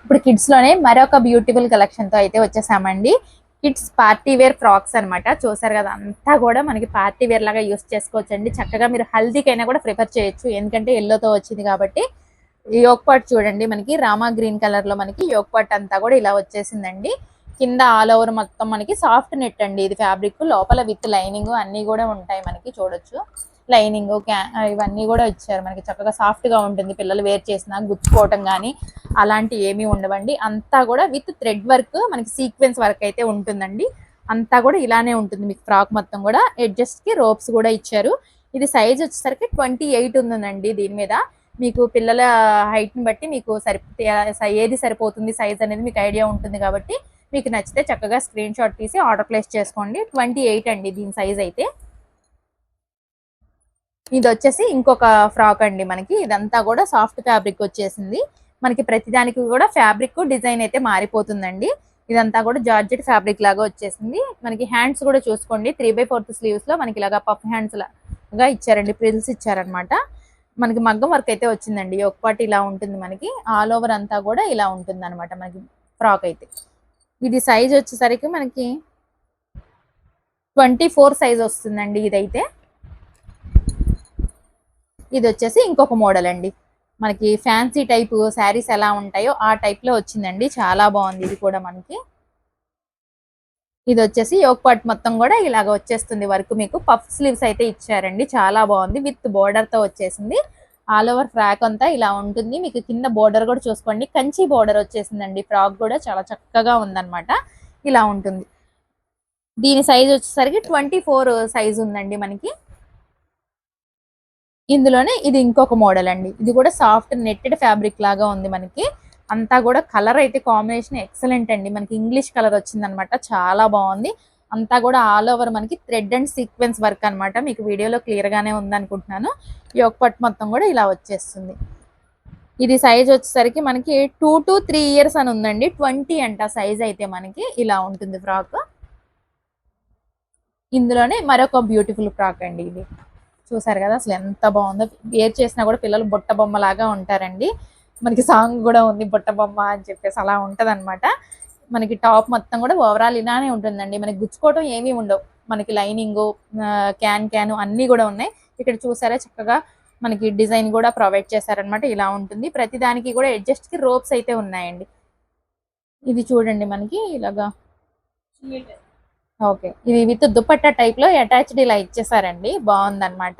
ఇప్పుడు కిడ్స్ లోనే మరొక బ్యూటిఫుల్ కలెక్షన్ తో అయితే వచ్చేసామండి. కిడ్స్ పార్టీ వేర్ ఫ్రాక్స్ అనమాట. చూసారు కదా, అంతా కూడా మనకి పార్టీ వేర్ లాగా యూస్ చేసుకోవచ్చు అండి. చక్కగా మీరు హల్దీకైనా కూడా ప్రిఫర్ చేయొచ్చు, ఎందుకంటే ఎల్లోతో వచ్చింది కాబట్టి. యోక్ పాట్ చూడండి, మనకి రామా గ్రీన్ కలర్ లో మనకి యోక్ పాట్ అంతా కూడా ఇలా వచ్చేసిందండి. కింద ఆల్ ఓవర్ మొత్తం మనకి సాఫ్ట్ నెట్ అండి ఇది ఫ్యాబ్రిక్. లోపల విత్ లైనింగ్ అన్ని కూడా ఉంటాయి మనకి, చూడొచ్చు. లైనింగ్ ఇవన్నీ కూడా ఇచ్చారు మనకి. చక్కగా సాఫ్ట్ గా ఉంటుంది, పిల్లలు వేర్ చేసినా గుచ్చుకోవటం కానీ అలాంటి ఏమీ ఉండవండి. అంతా కూడా విత్ థ్రెడ్ వర్క్, మనకి సీక్వెన్స్ వర్క్ అయితే ఉంటుందండి. అంతా కూడా ఇలానే ఉంటుంది మీకు ఫ్రాక్ మొత్తం కూడా. ఎడ్జస్ట్ కి రోప్స్ కూడా ఇచ్చారు. ఇది సైజ్ వచ్చేసరికి 28 ఉందండి. దీని మీద మీకు పిల్లల హైట్ ని బట్టి మీకు ఏది సరిపోతుంది సైజ్ అనేది మీకు ఐడియా ఉంటుంది కాబట్టి, మీకు నచ్చితే చక్కగా స్క్రీన్ షాట్ తీసి ఆర్డర్ ప్లేస్ చేసుకోండి. 28 అండి దీని సైజ్ అయితే. ఇది వచ్చేసి ఇంకొక ఫ్రాక్ అండి మనకి. ఇదంతా కూడా సాఫ్ట్ ఫ్యాబ్రిక్ వచ్చేసింది మనకి. ప్రతిదానికి కూడా ఫ్యాబ్రిక్ డిజైన్ అయితే మారిపోతుందండి. ఇదంతా కూడా జార్జెట్ ఫ్యాబ్రిక్ లాగా వచ్చేసింది మనకి. హ్యాండ్స్ కూడా చూసుకోండి, 3/4 స్లీవ్స్ లో మనకి ఇలాగా పఫ్ హ్యాండ్స్ లాగా ఇచ్చారండి, ప్రిల్స్ ఇచ్చారనమాట. మనకి మగ్గం వర్క్ అయితే వచ్చిందండి. ఒక పాటు ఇలా ఉంటుంది మనకి, ఆల్ ఓవర్ అంతా కూడా ఇలా ఉంటుంది అనమాట మనకి ఫ్రాక్ అయితే. ఇది సైజ్ వచ్చేసరికి మనకి 24 సైజ్ వస్తుందండి ఇదైతే. ఇది వచ్చేసి ఇంకొక మోడల్ అండి మనకి. ఫ్యాన్సీ టైప్ శారీస్ ఎలా ఉంటాయో ఆ టైప్ లో వచ్చిందండి. చాలా బాగుంది ఇది కూడా మనకి. ఇది వచ్చేసి యోక్ పార్ట్ మొత్తం కూడా ఇలాగ వచ్చేస్తుంది వర్క్. మీకు పఫ్ స్లీవ్స్ అయితే ఇచ్చారండి, చాలా బాగుంది. విత్ బోర్డర్ తో వచ్చేసింది. ఆల్ ఓవర్ ఫ్రాక్ అంతా ఇలా ఉంటుంది మీకు. కింద బోర్డర్ కూడా చూసుకోండి, కంచి బోర్డర్ వచ్చేసిందండి. ఫ్రాక్ కూడా చాలా చక్కగా ఉందన్నమాట. ఇలా ఉంటుంది. దీని సైజ్ వచ్చేసరికి 24 సైజ్ ఉందండి మనకి. ఇందులోనే ఇది ఇంకొక మోడల్ అండి. ఇది కూడా సాఫ్ట్ నెట్టెడ్ ఫ్యాబ్రిక్ లాగా ఉంది మనకి. అంతా కూడా కలర్ అయితే కాంబినేషన్ ఎక్సలెంట్ అండి మనకి. ఇంగ్లీష్ కలర్ వచ్చిందనమాట, చాలా బాగుంది. అంతా కూడా ఆల్ ఓవర్ మనకి థ్రెడ్ అండ్ సీక్వెన్స్ వర్క్ అనమాట. మీకు వీడియోలో క్లియర్ గానే ఉంది అనుకుంటున్నాను. యోక్ పట్ మొత్తం కూడా ఇలా వచ్చేస్తుంది. ఇది సైజ్ వచ్చేసరికి మనకి 2 to 3 ఇయర్స్ అని ఉందండి. 20 అంట సైజ్ అయితే మనకి. ఇలా ఉంటుంది ఫ్రాక్. ఇందులోనే మరొక బ్యూటిఫుల్ ఫ్రాక్ అండి ఇది. చూసారు కదా అసలు ఎంత బాగుందో. వేర్ చేసినా కూడా పిల్లలు బుట్ట బొమ్మ లాగా ఉంటారండి. మనకి సాంగ్ కూడా ఉంది, బుట్ట బొమ్మ అని చెప్పేసి. అలా ఉంటది అనమాట మనకి. టాప్ మొత్తం కూడా ఓవరాల్ ఇలానే ఉంటుందండి. మనకి గుచ్చుకోవటం ఏమీ ఉండవు మనకి. లైనింగ్ క్యాన్ అన్ని కూడా ఉన్నాయి. ఇక్కడ చూసారా చక్కగా మనకి డిజైన్ కూడా ప్రొవైడ్ చేశారనమాట. ఇలా ఉంటుంది. ప్రతి దానికి కూడా అడ్జస్ట్ కి రోప్స్ అయితే ఉన్నాయండి. ఇది చూడండి మనకి ఇలాగా. ఓకే, ఇది విత్ దుపట్టా టైప్ లో అటాచ్డ్ ఇలా ఇచ్చేసారండి. బాగుందన్నమాట.